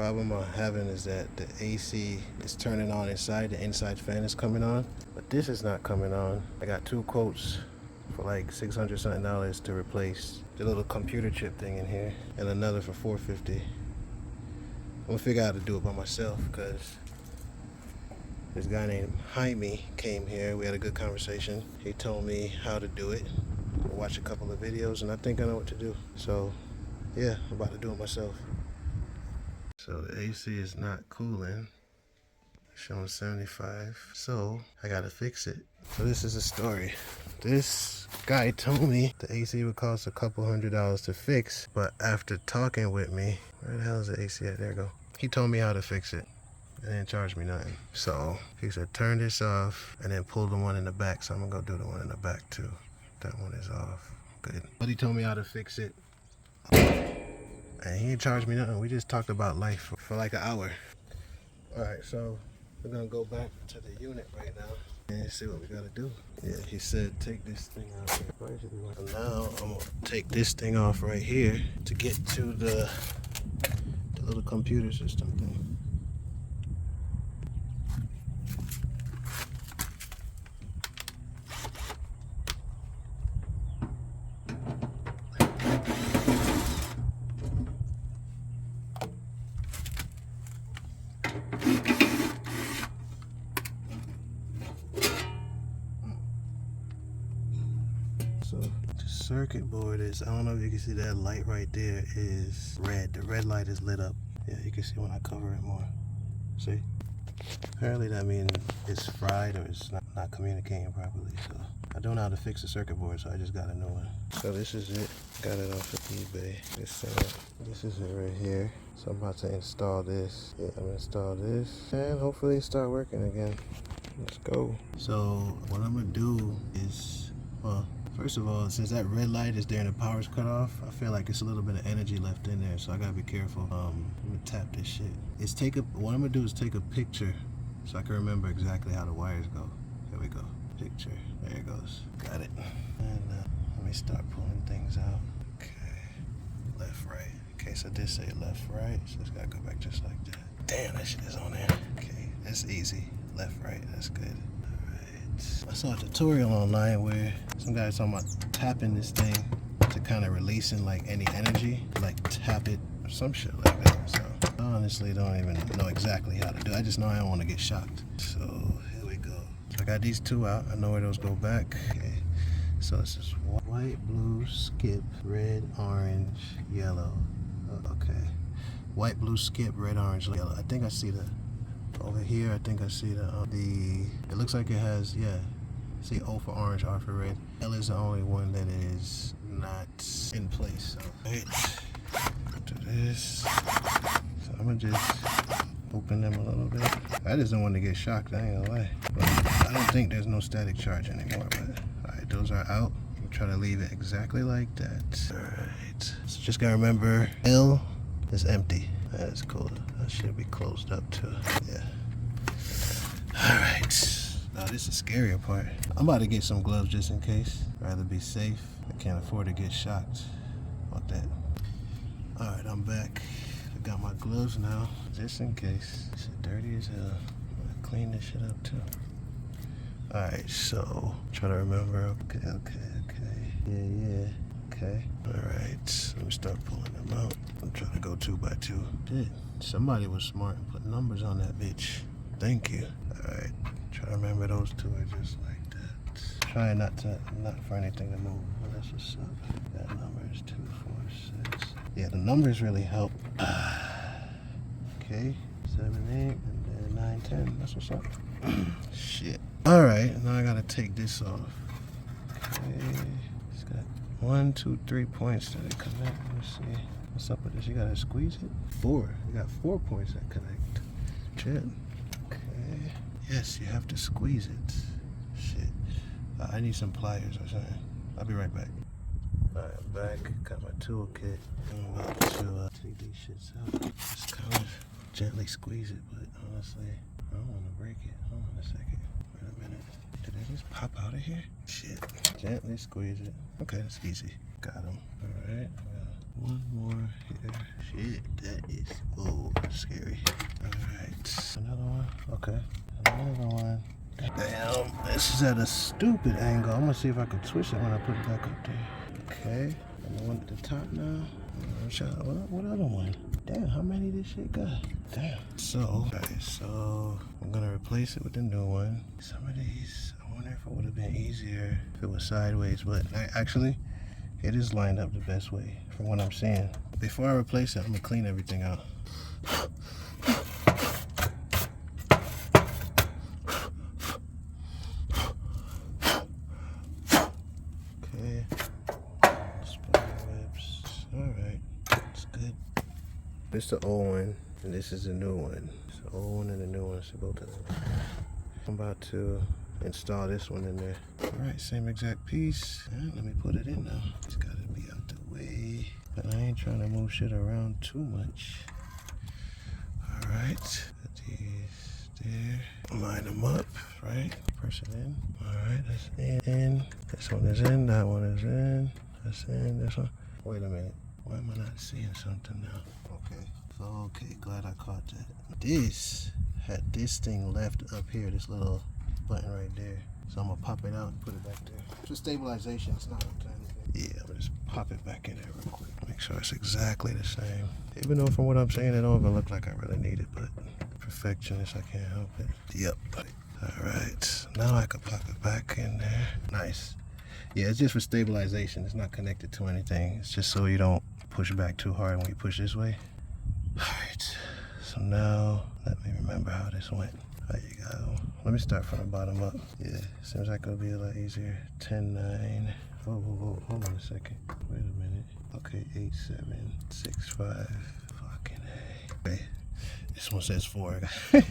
problem I'm having is that the AC is turning on inside, the inside fan is coming on, but this is not coming on. I got 2 quotes for like $600 something to replace the little computer chip thing in here, and another for $450. I'm gonna figure out how to do it by myself, because this guy named Jaime came here. We had a good conversation. He told me how to do it. I watched a couple of videos and I think I know what to do. So yeah, I'm about to do it myself. So the AC is not cooling. Showing 75. So I gotta fix it. So this is a story. This guy told me the AC would cost a couple $100 to fix, but after talking with me, where the hell is the AC at? There you go. He told me how to fix it and didn't charge me nothing. So he said turn this off and then pull the one in the back. So I'm gonna go do the one in the back too. That one is off. Good. But he told me how to fix it. And he didn't charge me nothing. We just talked about life for like an hour. Alright, so we're gonna go back to the unit right now and see what we gotta do. Yeah, he said take this thing out here. And now I'm gonna take this thing off right here to get to the little computer system thing. So the circuit board is, I don't know if you can see that light right there is red. The red light is lit up. Yeah, you can see when I cover it more. See? Apparently that means it's fried or it's not communicating properly. So I don't know how to fix the circuit board, so I just got a new one. So this is it. Got it off of eBay. This is it right here. So I'm about to install this. Yeah, I'm gonna install this and hopefully it start working again. Let's go. So what I'm gonna do is, well, first of all, since that red light is there and the power's cut off, I feel like it's a little bit of energy left in there, so I gotta be careful. I'm gonna tap this shit. What I'm gonna do is take a picture so I can remember exactly how the wires go. Here we go. Picture. There it goes. Got it. And let me start pulling things out. Okay. Left, right. Okay, so this say left, right. So it's gotta go back just like that. Damn, that shit is on there. Okay, that's easy. Left, right. That's good. I saw a tutorial online where some guy was talking about tapping this thing to kind of releasing like any energy, like tap it or some shit like that. So I honestly don't even know exactly how to do it. I just know I don't want to get shocked. So here we go. So I got these 2 out. I know where those go back. Okay. So this is white, blue, skip, red, orange, yellow. Okay. White, blue, skip, red, orange, yellow. I think I see the over here. I think I see it looks like it has, yeah, see O for orange, R for red. L is the only one that is not in place. So right, do this. So I'm gonna just open them a little bit. I just don't want to get shocked, I ain't gonna lie. But I don't think there's no static charge anymore, but alright, those are out. I'm try to leave it exactly like that. Alright, so just gotta remember L is empty. That's cool. That should be closed up too. Yeah. Alright. Now this is the scarier part. I'm about to get some gloves just in case. Rather be safe. I can't afford to get shocked. Fuck that. Alright, I'm back. I got my gloves now. Just in case. It's dirty as hell. I'm gonna clean this shit up too. Alright, so try to remember. Okay. Yeah. Okay. Alright, let me start pulling them out. I'm trying to go 2 by 2. Shit, somebody was smart and put numbers on that bitch. Thank you. Alright, try to remember those 2 are just like that. Try not for anything to move. Well, that's what's up. That number is 2, 4, 6. Yeah, the numbers really help. Okay, 7, 8, and then 9, 10. That's what's up. Shit. Alright, now I gotta take this off. Okay, it's got 1, 2, 3 points that it connect. Let's see. What's up with this? You gotta squeeze it? 4. You got 4 points that connect. Shit. Okay. Yes, you have to squeeze it. Shit. I need some pliers or something. I'll be right back. Alright, I'm back. Got my toolkit. I'm about to take these shits out. Just kind of gently squeeze it, but honestly, I don't want to break it. Hold on a second. Wait a minute. Did it just pop out of here? Shit. Gently squeeze it. Okay, that's easy. Got them. Alright. one more here. Shit, that is, oh, scary. All right, another one. Okay, another one. Damn, this is at a stupid angle. I'm gonna see if I can twist it when I put it back up there. Okay, and the one at the top now. What other one? Damn, how many this shit got? Damn. So, alright, so I'm gonna replace it with the new one. Some of these, I wonder if it would have been easier if it was sideways, but actually, it is lined up the best way from what I'm seeing. Before I replace it, I'm gonna clean everything out. Okay. Spider webs. Alright, it's good. This is the old one, and this is the new one. It's the old one and the new one, so both of them. I'm about to install this one in there. Alright, same exact piece. And let me put it in now. It's gotta be out the way. But I ain't trying to move shit around too much. Alright, put these there. Line them up, right? Press it in. Alright, that's in. This one is in, that one is in. That's in, this one. Wait a minute. Why am I not seeing something now? Okay, glad I caught that. This had this thing left up here, this little button right there. So I'm gonna pop it out and put it back there. For stabilization, it's not up to anything. Yeah, I'm gonna just pop it back in there real quick. Make sure it's exactly the same. Even though from what I'm saying, it don't even look like I really need it, but perfectionist, I can't help it. Yep. All right, now I can pop it back in there. Nice. Yeah, it's just for stabilization. It's not connected to anything. It's just so you don't push back too hard when you push this way. Alright, so now let me remember how this went. There you go. Let me start from the bottom up. Yeah, seems like it'll be a lot easier. 10, 9. Hold on a second. Wait a minute. Okay, 8, 7, 6, 5. Fucking A. Okay, this one says 4. I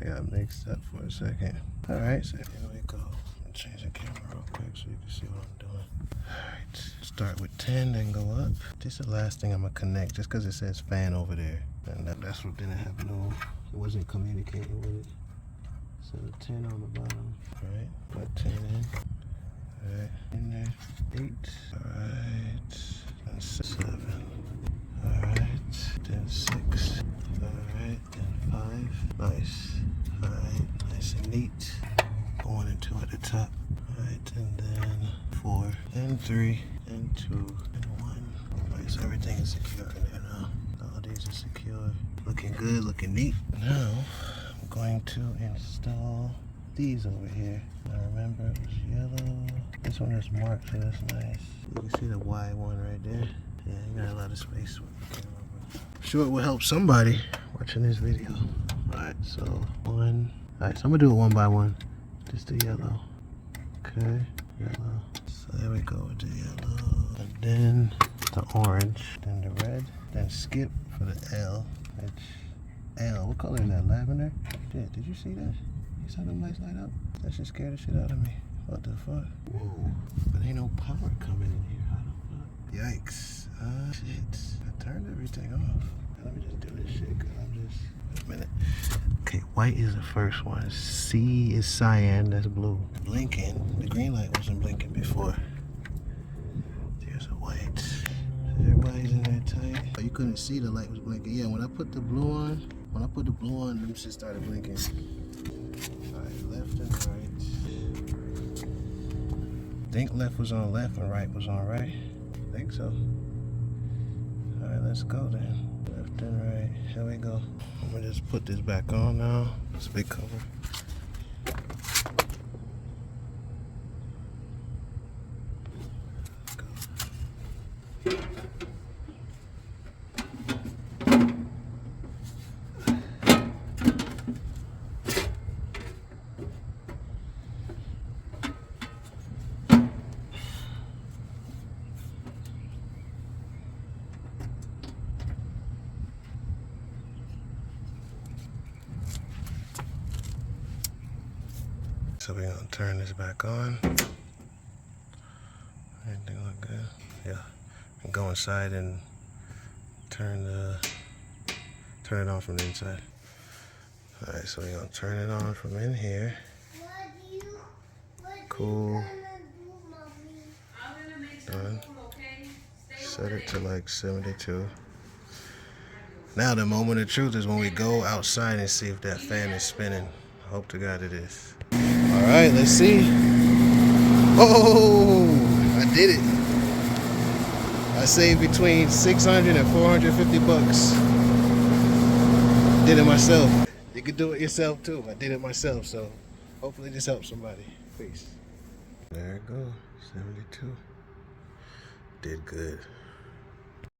got mixed up for a second. Alright, so here we go. I'm change the camera real quick so you can see what I'm doing. Alright, start with 10 and go up. This is the last thing I'm gonna connect just because it says fan over there. And that's what didn't have it wasn't communicating with it. So the 10 on the bottom. Alright, put 10 in. Alright, in there. 8. Alright, and 7. Alright, then 6. Alright, then 5. Nice. Alright, nice and neat. Going into at the top. Alright, and then 4, and 3, and 2, and 1. Alright, so everything is secure in there now. All these are secure. Looking good, looking neat. Now, I'm going to install these over here. Now remember, it was yellow. This one is marked, so that's nice. You can see the Y one right there. Yeah, you got a lot of space with the camera. I'm sure it will help somebody watching this video. Alright, so 1. Alright, so I'm gonna do it one by one. Just the yellow. Okay, yellow. So there we go with the yellow. And then the orange, then the red, then skip for the L. It's L. What color is that? Lavender? Yeah, did you see that? You saw them lights light up? That shit scared the shit out of me. What the fuck? Whoa. But ain't no power coming in here. How the fuck? Yikes. Shit. I turned everything off. Let me just do this shit because I'm just... Wait a minute. Okay, white is the first one. C is cyan, that's blue. Blinking. The green light wasn't blinking before. There's a white. Everybody's in there tight. Oh, you couldn't see the light was blinking. Yeah, when I put the blue on, them shit started blinking. Alright, left and right. I think left was on left and right was on right. I think so. Alright, let's go then. Left and right. Here we go. I'm gonna just put this back on now. It's a big cover. So we're gonna turn this back on. Everything look good? Yeah. And go inside and turn it on from the inside. Alright, so we're gonna turn it on from in here. Cool. Done. Set it to like 72. Now the moment of truth is when we go outside and see if that fan is spinning. I hope to God it is. All right, let's see. Oh, I did it. I saved between 600 and 450 bucks. Did it myself. You can do it yourself too. I did it myself, so hopefully this helps somebody. Peace. There it goes, 72. Did good.